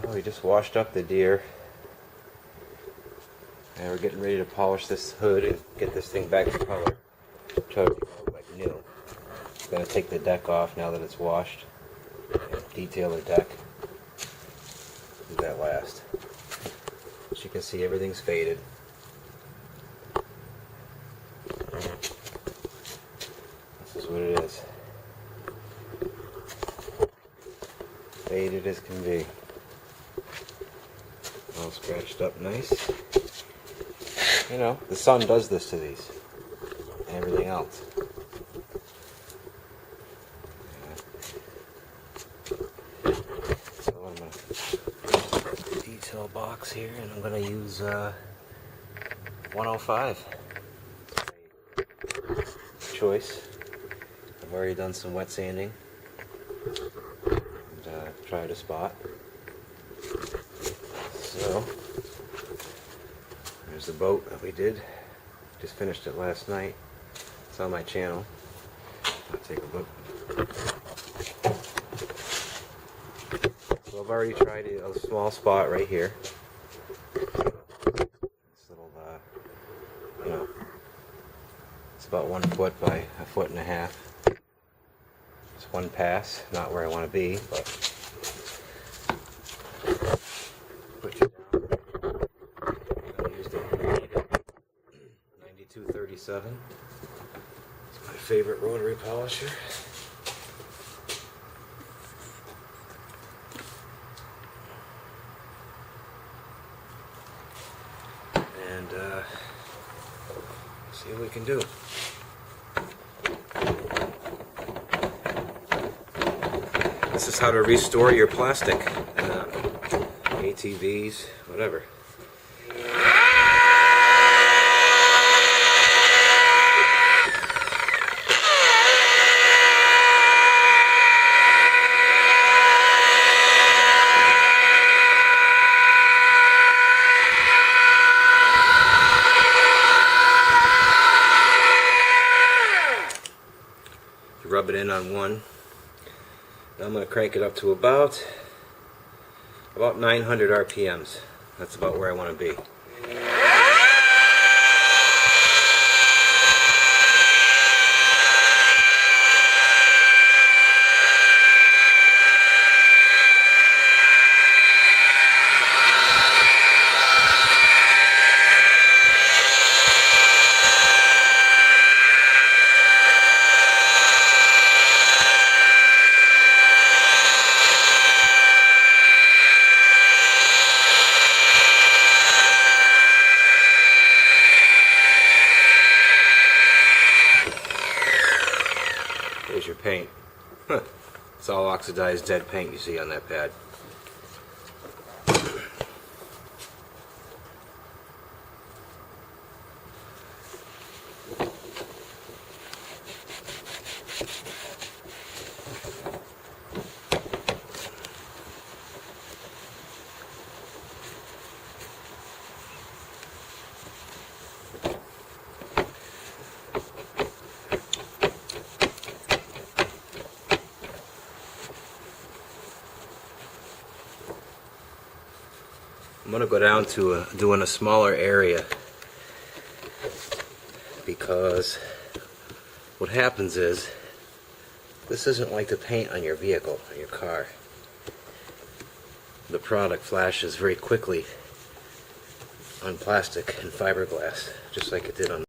Oh, we just washed up the Deer, and we're getting ready to polish this hood and get this thing back to color. Try to look like new. Gonna take the deck off now that it's washed. And detail the deck. Do that last. As you can see, everything's faded. This is what it is. Faded as can be. All scratched up nice. You know, the sun does this to these. And everything else. Yeah. So I'm going to detail box here, and I'm going to use 105. Choice. I've already done some wet sanding. Tried a spot. So there's the boat that we did. Just finished it last night. It's on my channel. I'll take a look. So I've already tried a small spot right here. This little, you know, it's about 1 foot by 1.5 feet. It's one pass, not where I want to be, but put you down. I used a 9237. It's my favorite rotary polisher. And see what we can do. This is how to restore your plastic, ATVs, whatever. You rub it in on one. I'm going to crank it up to about 900 RPMs. That's about where I want to be. There's your paint. It's all oxidized dead paint you see on that pad. I'm going to go down to doing a smaller area, because what happens is this isn't like the paint on your vehicle, on your car. The product flashes very quickly on plastic and fiberglass, just like it did on